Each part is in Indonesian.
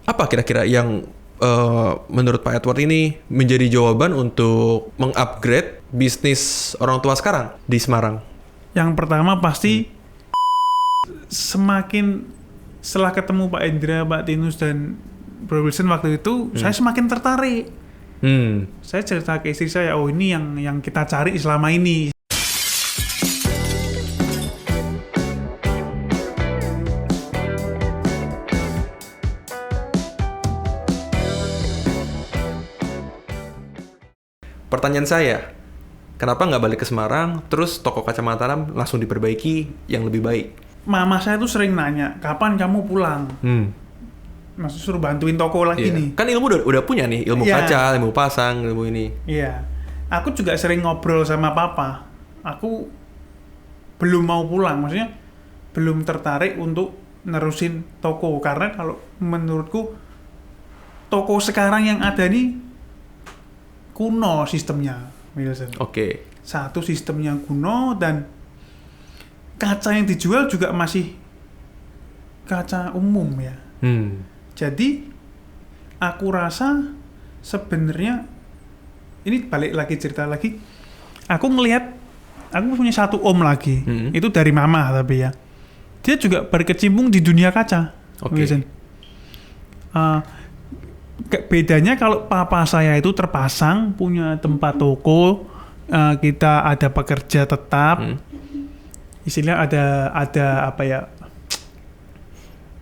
Apa kira-kira yang menurut Pak Edward ini menjadi jawaban untuk mengupgrade bisnis orang tua sekarang di Semarang? Yang pertama pasti semakin setelah ketemu Pak Indra, Pak Tinus dan Bro Wilson waktu itu, saya semakin tertarik. Saya cerita ke istri saya, oh ini yang kita cari selama ini. Pertanyaan saya, kenapa nggak balik ke Semarang, terus toko kaca Mataram langsung diperbaiki yang lebih baik? Mama saya tuh sering nanya, kapan kamu pulang? Maksud suruh bantuin toko lagi nih. Kan ilmu udah punya nih, ilmu kaca, ilmu pasang, ilmu ini. Iya. Aku juga sering ngobrol sama papa. Aku belum mau pulang, maksudnya belum tertarik untuk nerusin toko. Karena kalau menurutku, toko sekarang yang ada nih kuno sistemnya, Wilson. Oke. Satu sistemnya kuno dan kaca yang dijual juga masih kaca umum ya. Jadi aku rasa sebenarnya ini balik lagi cerita lagi. Aku ngelihat aku punya satu om lagi. Itu dari mama tapi ya. Dia juga berkecimpung di dunia kaca. Oke. Bedanya kalau papa saya itu terpasang punya tempat toko, kita ada pekerja tetap, istilah ada apa ya,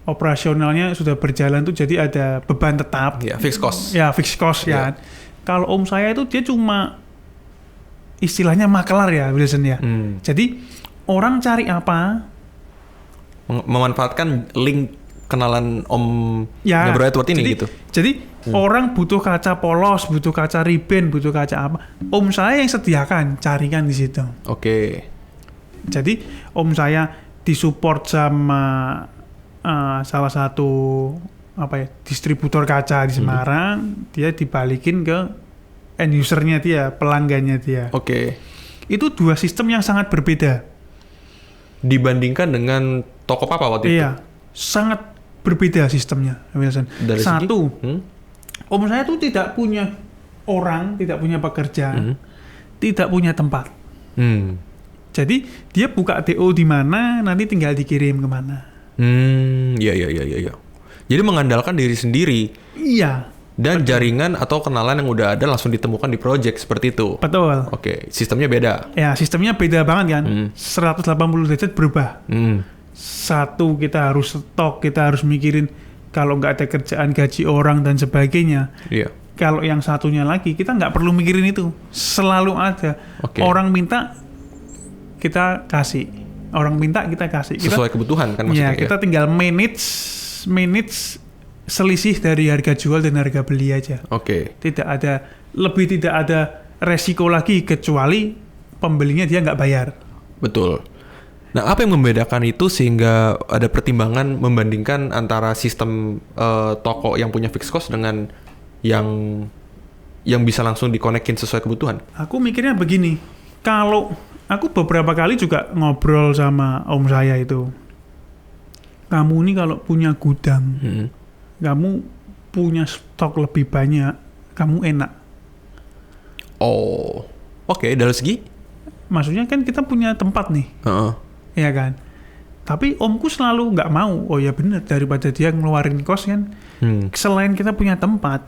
operasionalnya sudah berjalan tuh, jadi ada beban tetap. Ya, fixed cost. Ya, fixed cost ya. Kalau om saya itu dia cuma istilahnya makelar ya, Wilson ya. Jadi orang cari apa? Memanfaatkan link kenalan Om Bro Edward ini gitu. Jadi orang butuh kaca polos, butuh kaca riben, butuh kaca apa, om saya yang sediakan, carikan di situ. Oke. Jadi om saya disupport sama salah satu distributor kaca di Semarang, dia dibalikin ke end usernya dia, pelanggannya dia. Oke. Itu dua sistem yang sangat berbeda dibandingkan dengan toko papa waktu itu. Iya, sangat berbeda sistemnya, Wilson. Dari satu, om saya tuh tidak punya orang, tidak punya pekerja, tidak punya tempat. Jadi dia buka DO di mana, nanti tinggal dikirim kemana. Iya. Jadi mengandalkan diri sendiri. Iya. Dan jaringan atau kenalan yang udah ada langsung ditemukan di project seperti itu. Betul. Oke, sistemnya beda. Ya, sistemnya beda banget kan. 180 derajat berubah. Satu, kita harus stok, kita harus mikirin kalau nggak ada kerjaan, gaji orang dan sebagainya. Iya. Kalau yang satunya lagi, kita nggak perlu mikirin itu. Selalu ada. Orang minta, kita kasih. Orang minta, kita kasih. Sesuai kebutuhan kan maksudnya. Ya, kita tinggal manage selisih dari harga jual dan harga beli aja. Oke. Tidak ada resiko lagi kecuali pembelinya dia nggak bayar. Betul. Nah, apa yang membedakan itu sehingga ada pertimbangan membandingkan antara sistem toko yang punya fixed cost dengan yang bisa langsung dikonekin sesuai kebutuhan? Aku mikirnya begini, kalau aku beberapa kali juga ngobrol sama om saya itu, kamu ini kalau punya gudang, kamu punya stok lebih banyak, kamu enak. Oh, oke, dari segi? Maksudnya kan kita punya tempat nih. Iya kan, tapi omku selalu nggak mau. Oh ya benar, daripada dia ngeluarin kos kan. Selain kita punya tempat,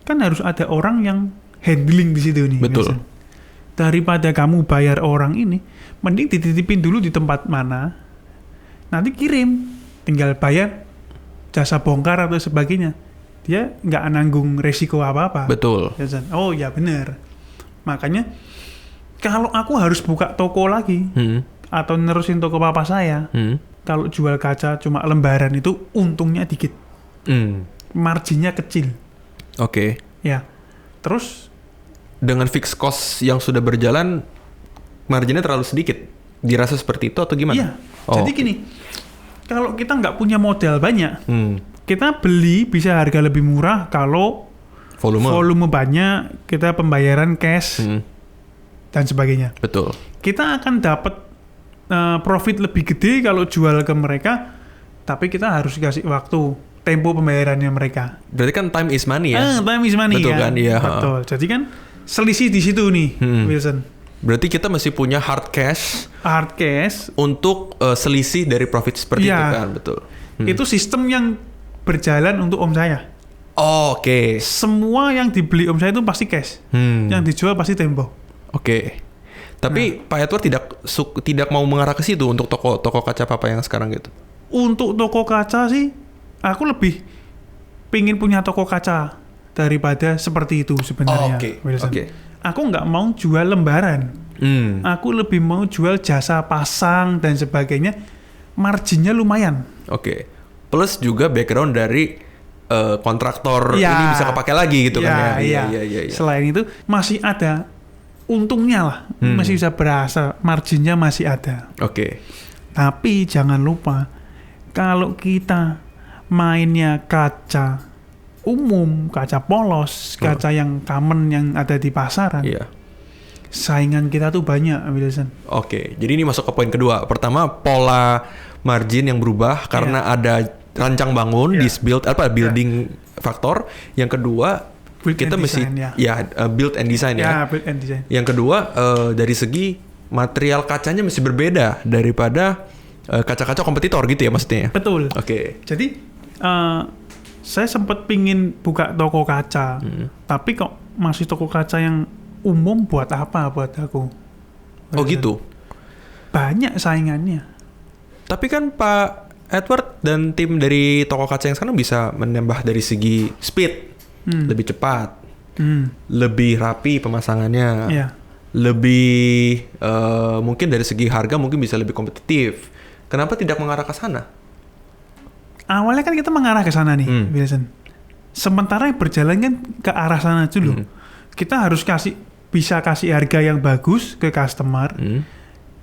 kan harus ada orang yang handling di situ nih. Betul. Biasanya. Daripada kamu bayar orang ini, mending dititipin dulu di tempat mana, nanti kirim, tinggal bayar jasa bongkar atau sebagainya. Dia nggak nanggung resiko apa-apa. Betul. Oh ya benar. Makanya kalau aku harus buka toko lagi. Atau nerusin toko papa saya, kalau jual kaca cuma lembaran itu untungnya dikit, marginnya kecil. Oke. Ya, terus dengan fixed cost yang sudah berjalan, marginnya terlalu sedikit. Dirasa seperti itu atau gimana? Iya. Jadi gini, kalau kita nggak punya modal banyak, kita beli bisa harga lebih murah kalau volume banyak, kita pembayaran cash dan sebagainya. Betul. Kita akan dapat profit lebih gede kalau jual ke mereka, tapi kita harus kasih waktu tempo pembayarannya mereka. Berarti kan time is money ya? Time is money. Betul kan? Iya. Betul. Jadi kan selisih di situ nih, Wilson. Berarti kita mesti punya hard cash untuk selisih dari profit seperti itu kan, betul. Itu sistem yang berjalan untuk om saya. Oke. Semua yang dibeli om saya itu pasti cash. Yang dijual pasti tempo. Oke. Tapi Pak Edward tidak mau mengarah ke situ untuk toko kaca papa yang sekarang gitu. Untuk toko kaca sih, aku lebih pingin punya toko kaca daripada seperti itu sebenarnya. Oke. Aku nggak mau jual lembaran. Aku lebih mau jual jasa pasang dan sebagainya. Marginnya lumayan. Oke. Plus juga background dari kontraktor ini bisa kepake lagi gitu kan ya. Iya. Selain itu masih ada untungnya lah. Masih bisa berasa marginnya masih ada. Oke. Tapi jangan lupa kalau kita mainnya kaca umum, kaca polos, kaca yang common yang ada di pasaran. Saingan kita tuh banyak, Wilson. Oke, jadi ini masuk ke poin kedua. Pertama, pola margin yang berubah karena ada rancang bangun, building faktor. Yang kedua, kita mesti build and design ya. Build and design. Yang kedua, dari segi material kacanya mesti berbeda daripada kaca-kaca kompetitor gitu ya maksudnya. Betul. Oke. Jadi saya sempat pingin buka toko kaca, tapi kok masih toko kaca yang umum buat apa buat aku? Oh gitu. Banyak saingannya. Tapi kan Pak Edward dan tim dari toko kaca yang sekarang bisa menambah dari segi speed, lebih cepat, lebih rapi pemasangannya, lebih mungkin dari segi harga mungkin bisa lebih kompetitif. Kenapa tidak mengarah ke sana? Awalnya kan kita mengarah ke sana nih, Wilson. Sementara yang berjalan kan ke arah sana dulu. Kita harus bisa kasih harga yang bagus ke customer.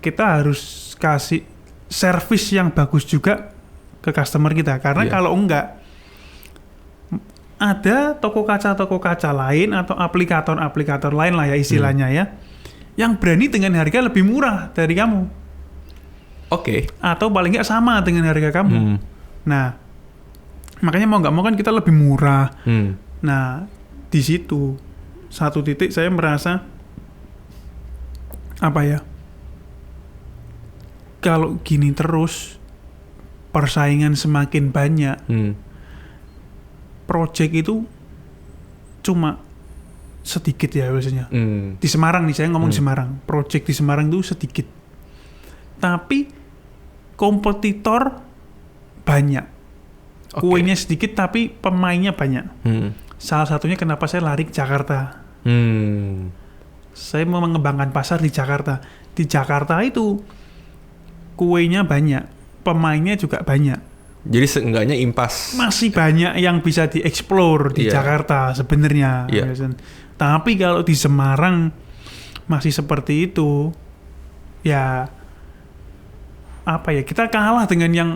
Kita harus kasih service yang bagus juga ke customer kita. Karena kalau enggak, ada toko kaca lain atau aplikator lain lah ya istilahnya ya, yang berani dengan harga lebih murah dari kamu. Oke. Atau paling nggak sama dengan harga kamu. Nah, makanya mau nggak mau kan kita lebih murah. Nah, di situ satu titik saya merasa kalau gini terus persaingan semakin banyak, project itu cuma sedikit ya biasanya. Di Semarang nih, saya ngomong di Semarang, project di Semarang itu sedikit, tapi kompetitor banyak. Kuenya sedikit tapi pemainnya banyak. Salah satunya kenapa saya lari ke Jakarta. Saya mau mengembangkan pasar di Jakarta. Di Jakarta itu kuenya banyak, pemainnya juga banyak. Jadi seenggaknya impas. Masih banyak yang bisa dieksplor di Jakarta sebenarnya. Tapi kalau di Semarang masih seperti itu, ya kita kalah dengan yang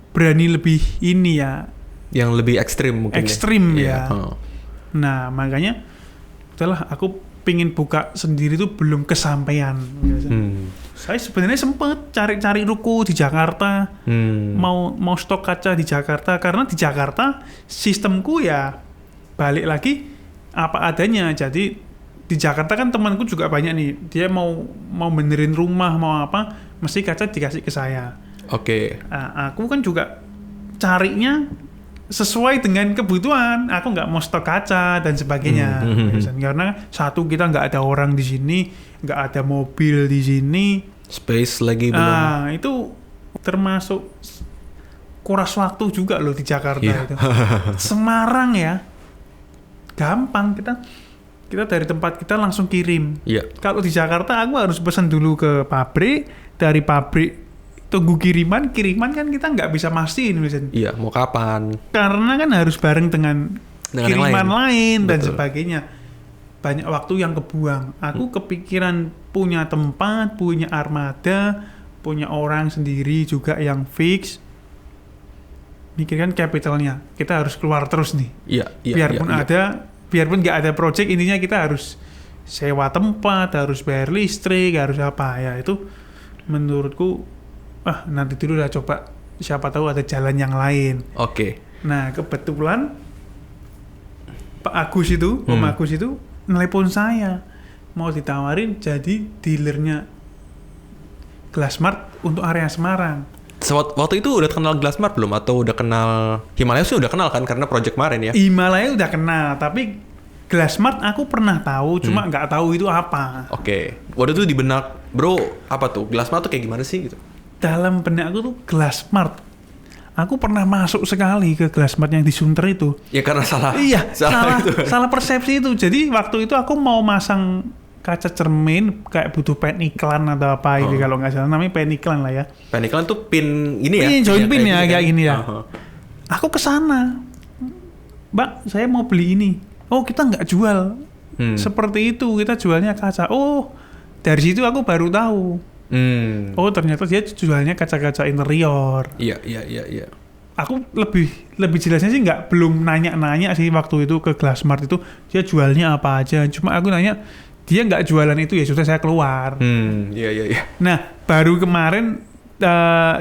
berani lebih ini ya. Yang lebih ekstrim mungkin. Ekstrim ya. Nah makanya udahlah aku pingin buka sendiri tuh belum kesampaian. Saya sebenarnya sempat cari-cari ruko di Jakarta, mau stok kaca di Jakarta karena di Jakarta sistemku ya balik lagi apa adanya. Jadi di Jakarta kan temanku juga banyak nih, dia mau benerin rumah mau apa, mesti kaca dikasih ke saya. Nah, aku kan juga carinya sesuai dengan kebutuhan. Aku nggak mau stok kaca dan sebagainya. Karena satu, kita nggak ada orang di sini, nggak ada mobil di sini, space lagi belum. Itu termasuk kuras waktu juga loh di Jakarta itu. Semarang ya gampang, kita dari tempat kita langsung kirim. Kalau di Jakarta aku harus pesan dulu ke pabrik, dari pabrik tunggu kiriman kan kita nggak bisa mastiin. Mau kapan? Karena kan harus bareng dengan kiriman lain dan Betul. sebagainya. Banyak waktu yang kebuang. Aku kepikiran punya tempat, punya armada, punya orang sendiri juga yang fix. Mikirkan capitalnya, kita harus keluar terus nih. Biarpun nggak ada project, intinya kita harus sewa tempat, harus bayar listrik, harus apa ya. Itu menurutku nanti dulu lah, coba siapa tahu ada jalan yang lain. Nah, kebetulan Pak Agus itu, Om Agus itu nelpon saya mau ditawarin jadi dealernya Glassmart untuk area Semarang. Waktu itu udah kenal Glassmart belum? Atau udah kenal Himalaya sih udah kenal kan karena project kemarin ya? Himalaya udah kenal, tapi Glassmart aku pernah tahu, cuma nggak tahu itu apa. Oke. Waktu itu di benak, bro, apa tuh? Glassmart tuh kayak gimana sih gitu? Dalam benak aku tuh Glassmart. Aku pernah masuk sekali ke Glassmart yang di Sunter itu. Ya karena salah. Iya, salah persepsi itu. Jadi waktu itu aku mau masang kaca cermin kayak butuh pen iklan atau apa ini kalau nggak salah namanya pen iklan lah ya. Pen iklan tuh pin ini ya? Join pin ya kayak gini ya. Aku kesana, Mbak, saya mau beli ini. Oh, kita nggak jual seperti itu, kita jualnya kaca. Oh, dari situ aku baru tahu. Oh, ternyata dia jualnya kaca-kaca interior. Iya. Aku lebih jelasnya sih belum nanya sih waktu itu ke Glassmart itu dia jualnya apa aja. Cuma aku nanya dia nggak jualan itu, ya sudah saya keluar. Iya. Nah, baru kemarin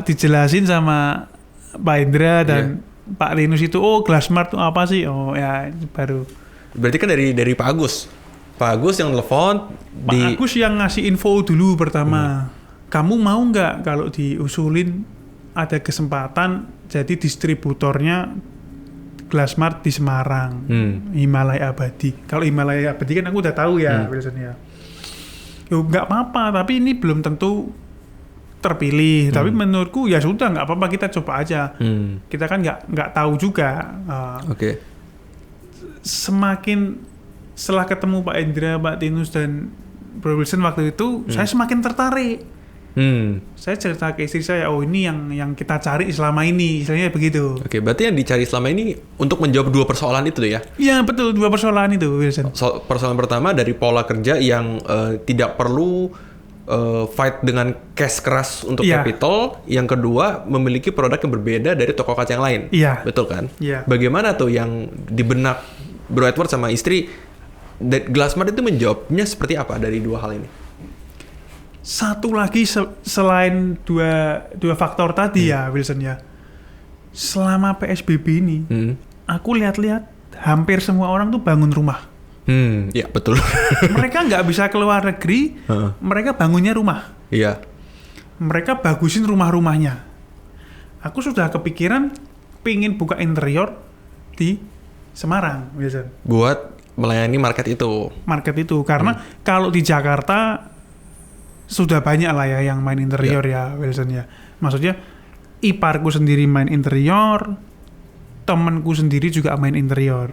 dijelasin sama Pak Indra dan Pak Linus itu, oh Glassmart itu apa sih? Oh ya baru. Berarti kan dari Pak Agus. Pak Agus yang telepon. Pak Agus yang ngasih info dulu pertama. Kamu mau nggak kalau diusulin ada kesempatan jadi distributornya Glassmart di Semarang, Himalaya Abadi. Kalau Himalaya Abadi kan aku udah tahu ya, Wilson ya. Yo nggak apa-apa, tapi ini belum tentu terpilih. Tapi menurutku ya sudah nggak apa-apa, kita coba aja. Kita kan nggak tahu juga. Oke. Semakin setelah ketemu Pak Indra, Pak Tinus dan Bro Wilson waktu itu, saya semakin tertarik. Saya cerita ke istri saya, oh ini yang kita cari selama ini, istilahnya begitu. Oke, berarti yang dicari selama ini untuk menjawab dua persoalan itu ya? Iya betul, dua persoalan itu, Wilson. Persoalan pertama dari pola kerja yang tidak perlu fight dengan cash keras untuk capital. Yang kedua, memiliki produk yang berbeda dari toko kaca yang lain. Iya. Betul kan? Iya. Bagaimana tuh yang di benak Bro Edward sama istri, Glassmart itu menjawabnya seperti apa dari dua hal ini? Satu lagi selain dua faktor tadi ya Wilson ya. Selama PSBB ini, aku lihat-lihat hampir semua orang tuh bangun rumah. Ya betul. Mereka nggak bisa keluar negeri, mereka bangunnya rumah. Iya. Mereka bagusin rumah-rumahnya. Aku sudah kepikiran pingin buka interior di Semarang, Wilson. Buat melayani market itu. Market itu, karena kalau di Jakarta sudah banyak lah ya yang main interior ya Wilson ya. Maksudnya iparku sendiri main interior, temanku sendiri juga main interior.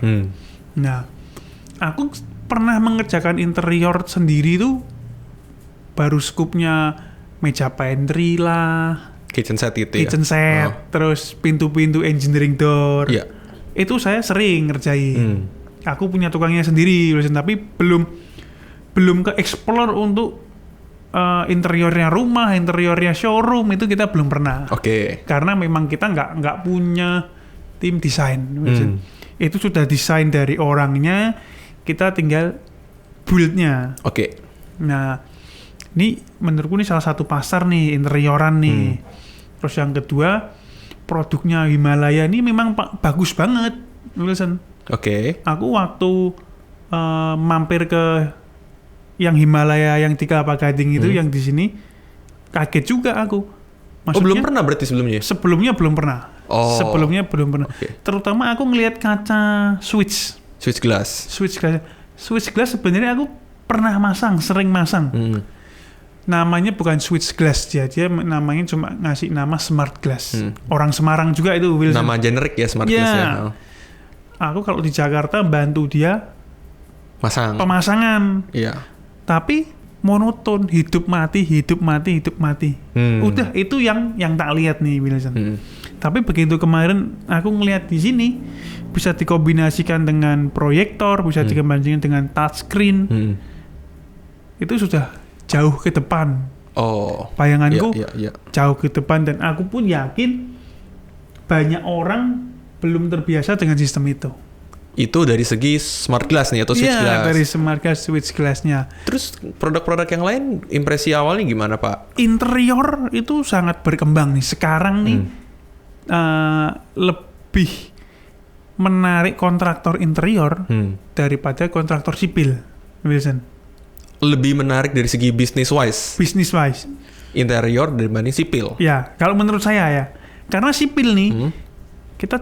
Nah, aku pernah mengerjakan interior sendiri tuh baru skupnya meja pantry lah, kitchen set itu kitchen set, terus pintu-pintu engineering door. Itu saya sering ngerjain. Aku punya tukangnya sendiri Wilson, tapi belum ke explore untuk interiornya rumah, interiornya showroom itu kita belum pernah. Oke. Karena memang kita nggak punya tim desain. Itu sudah desain dari orangnya, kita tinggal build-nya. Oke. Nah, ini menurutku ini salah satu pasar nih interioran nih. Terus yang kedua, produknya Himalaya ini memang bagus banget, Wilson. Oke. Aku waktu mampir ke yang Himalaya yang di Kelapa Gading itu yang di sini kaget juga aku. Maksudnya, belum pernah berarti sebelumnya? Sebelumnya belum pernah. Sebelumnya belum pernah. Okay. Terutama aku ngelihat kaca switch glass. Switch glass sebenarnya aku pernah sering masang. Namanya bukan switch glass dia namanya cuma ngasih nama smart glass. Orang Semarang juga itu Wilson. Nama generik ya smart glass ya. Aku kalau di Jakarta bantu dia pemasangan. Iya. Tapi monoton, hidup mati. Udah itu yang tak lihat nih Wilson. Tapi begitu kemarin aku ngelihat di sini bisa dikombinasikan dengan proyektor, bisa dikombinasikan dengan touchscreen. Itu sudah jauh ke depan. Bayanganku jauh ke depan, dan aku pun yakin banyak orang belum terbiasa dengan sistem itu. Itu dari segi smart glass nih atau switch glass? Iya, dari smart glass, switch glassnya. Terus produk-produk yang lain, impresi awalnya gimana Pak? Interior itu sangat berkembang nih. Sekarang nih lebih menarik kontraktor interior daripada kontraktor sipil, Wilson. Lebih menarik dari segi business wise interior dibanding sipil. Ya, kalau menurut saya ya. Karena sipil nih, kita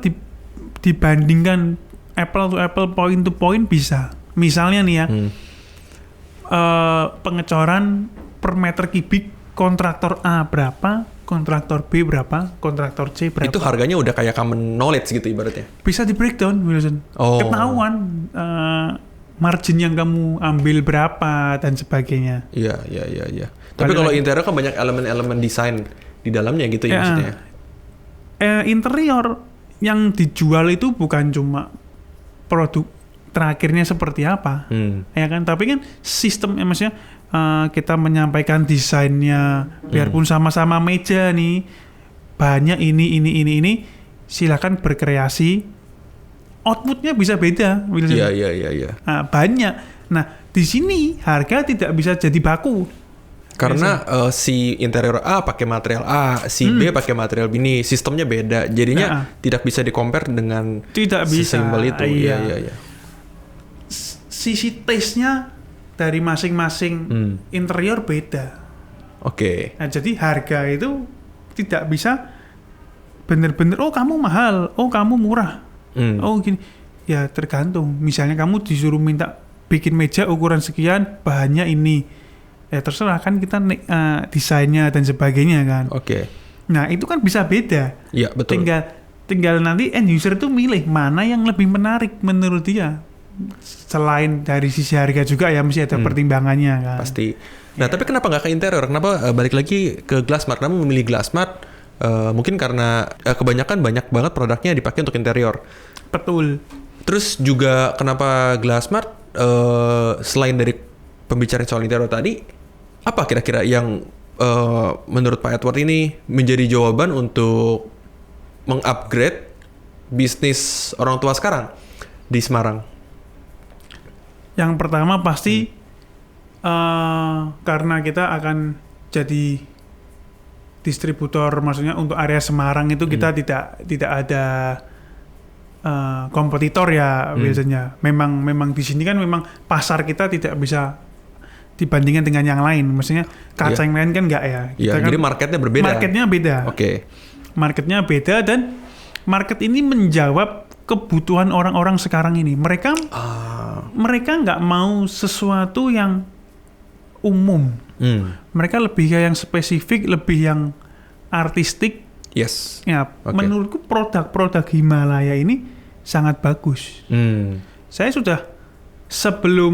dibandingkan apple to apple, point to point bisa. Misalnya nih ya, pengecoran per meter kubik kontraktor A berapa, kontraktor B berapa, kontraktor C berapa. Itu harganya udah kayak common knowledge gitu ibaratnya. Bisa di breakdown, Wilson. Ketahuan margin yang kamu ambil berapa dan sebagainya. Iya. Tapi kalau interior kan banyak elemen-elemen desain di dalamnya gitu ya maksudnya. Interior yang dijual itu bukan cuma produk terakhirnya seperti apa, ya kan? Tapi kan sistem, maksudnya kita menyampaikan desainnya, biarpun sama-sama meja nih, banyak ini, silakan berkreasi. Outputnya bisa beda. Iya. Banyak. Nah, di sini harga tidak bisa jadi baku. Karena si interior A pakai material A, si B pakai material B, ini sistemnya beda. Jadinya tidak bisa di-compare dengan sesimpel itu. Iya. Sisi taste-nya dari masing-masing interior beda. Oke. Nah, jadi harga itu tidak bisa benar-benar kamu mahal, kamu murah. Gini. Ya tergantung. Misalnya kamu disuruh minta bikin meja ukuran sekian, bahannya ini. Ya terserah kan kita desainnya dan sebagainya kan. Oke. Nah, itu kan bisa beda. Iya, betul. Tinggal nanti end user itu milih mana yang lebih menarik menurut dia. Selain dari sisi harga juga ya mesti ada pertimbangannya kan. Pasti. Nah, tapi kenapa nggak ke interior? Kenapa balik lagi ke Glassmart? Kenapa memilih Glassmart? Mungkin karena kebanyakan banyak banget produknya dipakai untuk interior. Betul. Terus juga kenapa Glassmart selain dari pembicaraan soal interior tadi, apa kira-kira yang menurut Pak Edward ini menjadi jawaban untuk mengupgrade bisnis orang tua sekarang di Semarang? Yang pertama pasti karena kita akan jadi distributor, maksudnya untuk area Semarang itu kita tidak ada kompetitor ya biasanya. Memang di sini kan memang pasar kita tidak bisa dibandingkan dengan yang lain. Maksudnya kaca yang lain kan enggak ya. Iya, kan jadi marketnya berbeda. Marketnya beda. Oke. Marketnya beda dan market ini menjawab kebutuhan orang-orang sekarang ini. Mereka nggak mau sesuatu yang umum. Mereka lebih kayak yang spesifik, lebih yang artistik. Yes. Ya, menurutku produk-produk Himalaya ini sangat bagus. Saya sudah sebelum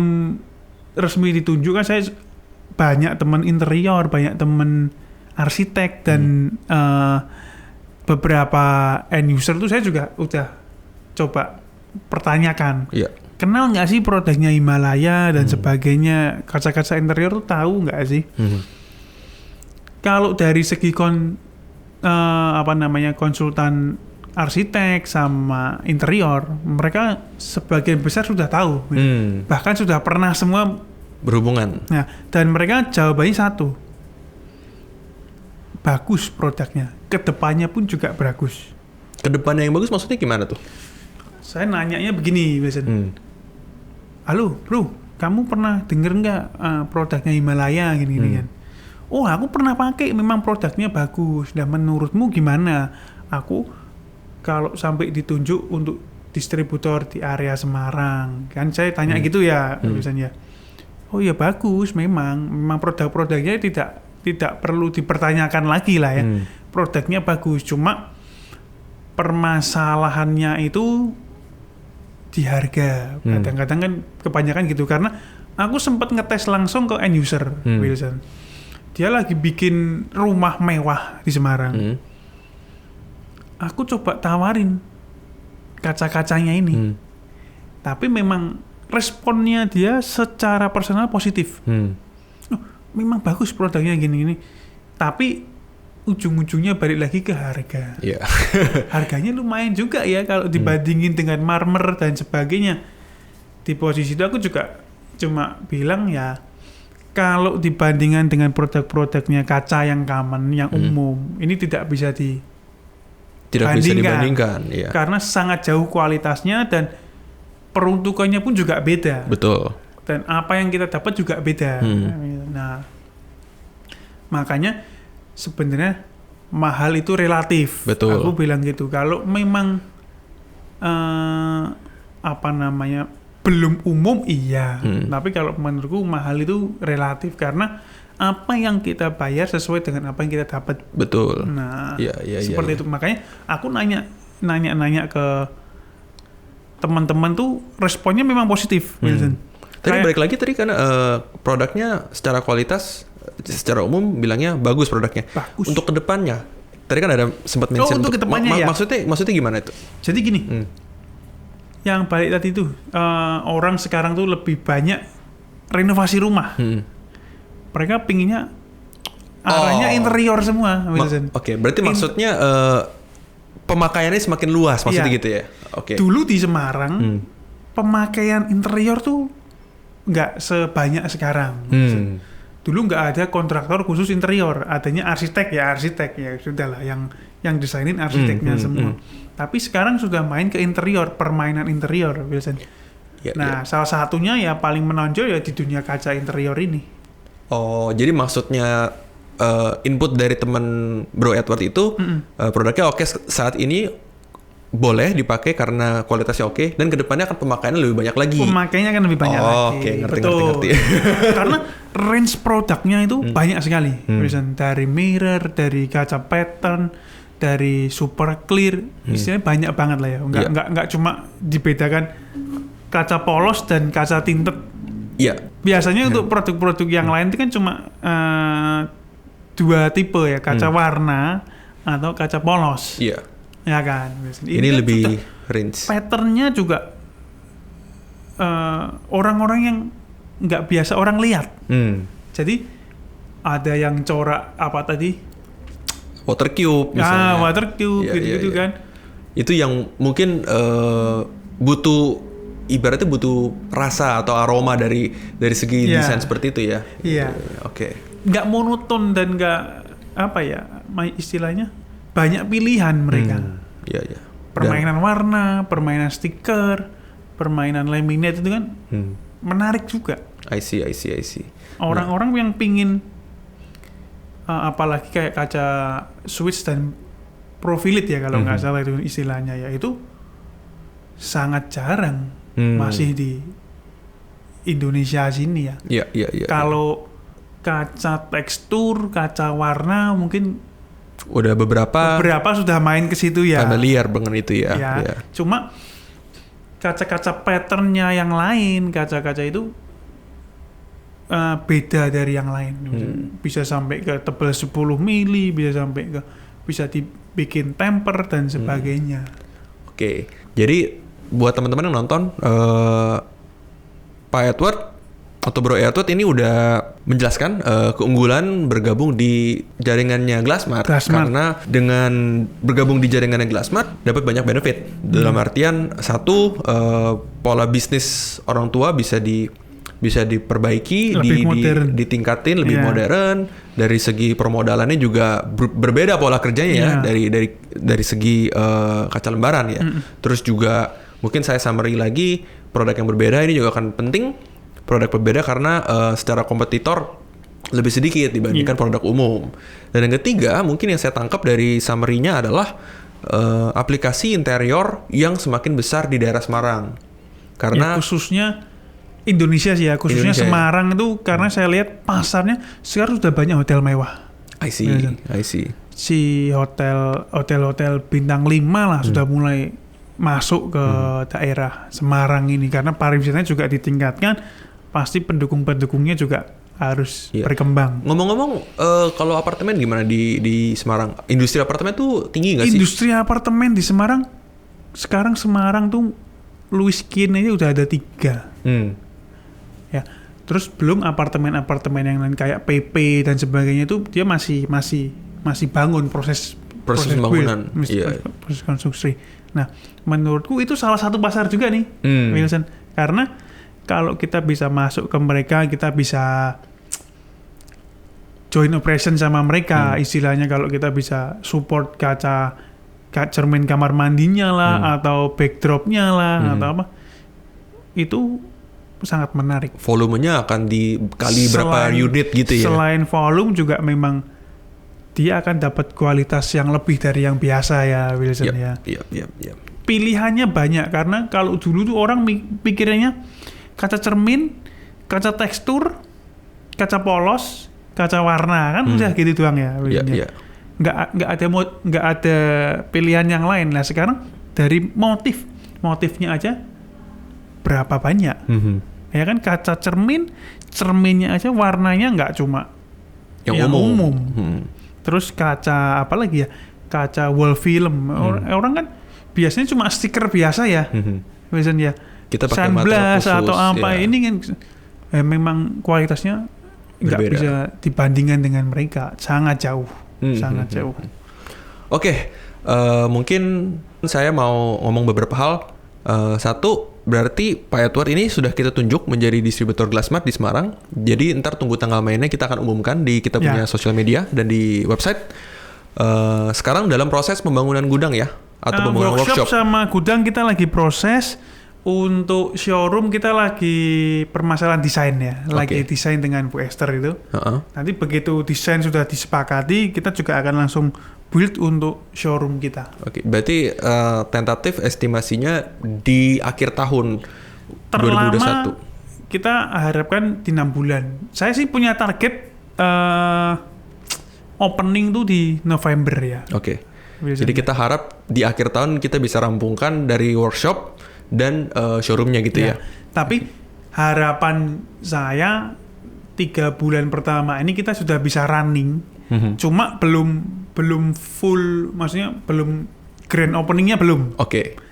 resmi ditunjukkan, saya banyak teman interior, banyak teman arsitek dan beberapa end user itu saya juga udah coba pertanyakan. Iya. Kenal nggak sih produknya Himalaya dan sebagainya, kaca-kaca interior tuh tahu nggak sih? Kalau dari segi konsultan arsitek sama interior, mereka sebagian besar sudah tahu, bahkan sudah pernah semua berhubungan. Nah, dan mereka jawabannya satu, bagus produknya, kedepannya pun juga bagus. Kedepannya yang bagus maksudnya gimana tuh? Saya nanyanya begini biasanya. Halo bro, kamu pernah denger nggak produknya Himalaya gini-gini kan? Oh, aku pernah pakai, memang produknya bagus. Nah, menurutmu gimana? Aku kalau sampai ditunjuk untuk distributor di area Semarang, kan saya tanya gitu ya biasanya. Oh ya bagus, memang produk-produknya tidak perlu dipertanyakan lagi lah ya. Produknya bagus, cuma permasalahannya itu di harga. Kadang-kadang kan kebanyakan gitu, karena aku sempat ngetes langsung ke end user, Wilson. Dia lagi bikin rumah mewah di Semarang. Aku coba tawarin kaca-kacanya ini. Tapi memang responnya dia secara personal positif. Oh, memang bagus produknya gini-gini. Tapi ujung-ujungnya balik lagi ke harga. Yeah. Harganya lumayan juga ya kalau dibandingin dengan marmer dan sebagainya. Di posisi itu aku juga cuma bilang ya, kalau dibandingkan dengan produk-produknya kaca yang common, yang umum, ini tidak bisa tidak bisa dibandingkan, ya. Karena sangat jauh kualitasnya dan peruntukannya pun juga beda. Betul. Dan apa yang kita dapat juga beda. Nah, makanya sebenarnya mahal itu relatif. Betul. Aku bilang gitu. Kalau memang belum umum, iya. Tapi kalau menurutku mahal itu relatif karena apa yang kita bayar sesuai dengan apa yang kita dapat. Betul. Nah, ya, seperti itu. Makanya aku nanya ke teman-teman tuh responnya memang positif, Wilson. Tadi balik lagi tadi karena produknya secara kualitas, secara umum bilangnya bagus produknya. Bagus. Untuk kedepannya, tadi kan ada sempat mention untuk kedepannya ya. Maksudnya gimana itu? Jadi gini, yang balik tadi itu orang sekarang tuh lebih banyak renovasi rumah. Mereka pinginnya arahnya interior semua, Wilson. Oke, berarti maksudnya pemakaiannya semakin luas, maksudnya gitu ya? Oke. Dulu di Semarang pemakaian interior tuh nggak sebanyak sekarang. Dulu nggak ada kontraktor khusus interior, adanya arsitek ya sudahlah yang desainin arsiteknya semua. Tapi sekarang sudah main ke interior, permainan interior, Wilson. Salah satunya ya paling menonjol ya di dunia kaca interior ini. Oh, jadi maksudnya input dari teman Bro Edward itu produknya oke saat ini boleh dipakai karena kualitasnya oke dan kedepannya akan pemakaiannya lebih banyak lagi. Pemakaiannya akan lebih banyak lagi. Oke, ngerti. Karena range produknya itu banyak sekali. Misalnya dari mirror, dari kaca pattern, dari super clear, istilahnya banyak banget lah ya. Enggak cuma dibedakan kaca polos dan kaca tinted. Iya. Biasanya untuk produk-produk yang lain itu kan cuma dua tipe ya, kaca warna atau kaca polos. Iya. Ya kan. Ini kan lebih range. Patternnya juga orang-orang yang nggak biasa orang lihat. Jadi ada yang corak apa tadi? Water cube misalnya. Water cube gitu-gitu kan. Itu yang mungkin ibaratnya butuh rasa atau aroma dari segi desain seperti itu ya. Iya. Oke. Nggak monoton dan nggak istilahnya banyak pilihan mereka. Iya. Permainan warna, permainan stiker, permainan laminate itu kan menarik juga. I see. Orang-orang yang pingin apalagi kayak kaca switch dan profilit ya kalau nggak salah itu istilahnya ya, itu sangat jarang masih di Indonesia sini ya. Iya. Kalau kaca tekstur, kaca warna mungkin udah beberapa sudah main ke situ ya. Familiar dengan itu ya. Cuma kaca-kaca patternnya yang lain, kaca-kaca itu beda dari yang lain. Bisa sampai ke tebal 10 mili, bisa dibikin temper dan sebagainya. Oke. Jadi buat teman-teman yang nonton, Pak Edward atau Bro Edward ini udah menjelaskan keunggulan bergabung di jaringannya Glassmart. Karena dengan bergabung di jaringannya Glassmart dapat banyak benefit. Dalam artian satu, pola bisnis orang tua bisa diperbaiki, ditingkatin, lebih modern. Dari segi permodalannya juga berbeda pola kerjanya ya, dari segi kaca lembaran ya. Terus juga mungkin saya summary lagi, produk yang berbeda ini juga akan penting. Produk berbeda karena secara kompetitor lebih sedikit dibandingkan produk umum. Dan yang ketiga, mungkin yang saya tangkap dari summary-nya adalah aplikasi interior yang semakin besar di daerah Semarang. Karena khususnya Indonesia sih ya, khususnya Semarang itu karena saya lihat pasarnya sekarang sudah banyak hotel mewah. I see. Si hotel bintang 5 lah sudah mulai masuk ke daerah Semarang ini karena pariwisatanya juga ditingkatkan, pasti pendukung-pendukungnya juga harus berkembang. Ngomong-ngomong, kalau apartemen gimana di Semarang? Industri apartemen tuh tinggi nggak sih? Industri apartemen di Semarang sekarang tuh Louis Kien aja udah ada 3. Ya, terus belum apartemen-apartemen yang lain kayak PP dan sebagainya itu dia masih bangun proses pembangunan, proses konstruksi. Nah, menurutku itu salah satu pasar juga nih, Wilson. Karena kalau kita bisa masuk ke mereka, kita bisa joint operation sama mereka. Istilahnya kalau kita bisa support kaca cermin kamar mandinya lah, atau backdropnya lah, atau apa, itu sangat menarik. Volumenya akan dikali berapa unit gitu ya? Selain volume juga memang dia akan dapat kualitas yang lebih dari yang biasa ya, Wilson ya. Pilihannya banyak, karena kalau dulu tuh orang pikirnya kaca cermin, kaca tekstur, kaca polos, kaca warna, kan udah gitu doang ya, Wilson ya. Nggak ada pilihan yang lain. Nah sekarang dari motifnya aja berapa banyak, ya kan, kaca cerminnya aja warnanya nggak cuma yang umum. Terus kaca apa lagi ya, kaca wall film, orang kan biasanya cuma stiker biasa ya, biasanya kita pakai sunblock atau apa, ini kan memang kualitasnya nggak bisa dibandingkan dengan mereka, sangat jauh. Oke, mungkin saya mau ngomong beberapa hal. Satu, berarti Pak Edward ini sudah kita tunjuk menjadi distributor Glassmart di Semarang. Jadi ntar tunggu tanggal mainnya, kita akan umumkan di kita punya sosial media dan di website. Sekarang dalam proses pembangunan gudang ya, atau pembangunan workshop sama gudang kita lagi proses. Untuk showroom kita lagi permasalahan desain ya, lagi desain dengan Bu Esther itu. Nanti begitu desain sudah disepakati, kita juga akan langsung build untuk showroom kita. Berarti tentatif estimasinya di akhir tahun 2021. Kita harapkan di 6 bulan. Saya sih punya target opening tuh di November ya. Jadi kita harap di akhir tahun kita bisa rampungkan dari workshop dan showroomnya gitu ya. Tapi harapan saya 3 bulan pertama ini kita sudah bisa running. Cuma belum full, maksudnya belum grand openingnya belum.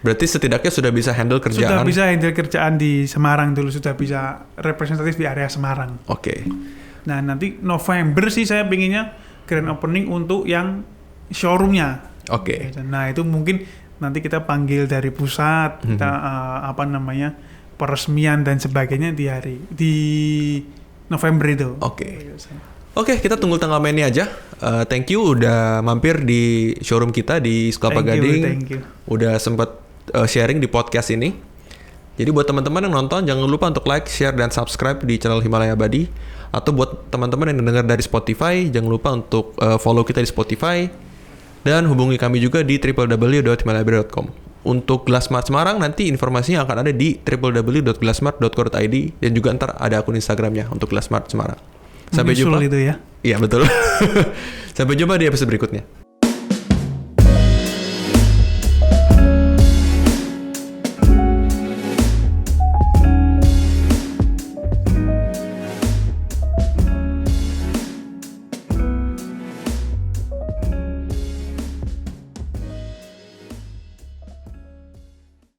Berarti setidaknya sudah bisa handle kerjaan. Sudah bisa handle kerjaan di Semarang dulu, sudah bisa representatif di area Semarang. Nah nanti November sih saya pinginnya grand opening untuk yang showroomnya. Nah itu mungkin nanti kita panggil dari pusat, kita peresmian dan sebagainya di November itu. Kita tunggu tanggal mainnya aja. Thank you udah mampir di showroom kita di Kelapa Gading. Thank you. Udah sempat sharing di podcast ini. Jadi buat teman-teman yang nonton, jangan lupa untuk like, share, dan subscribe di channel Himalaya Abadi. Atau buat teman-teman yang mendengar dari Spotify, jangan lupa untuk follow kita di Spotify. Dan hubungi kami juga di www.himalayabadi.com. Untuk Glassmart Semarang nanti informasinya akan ada di www.glassmart.co.id, dan juga ntar ada akun Instagramnya untuk Glassmart Semarang. Sampai jumpa. Itu ya. Iya betul. Sampai jumpa di episode berikutnya.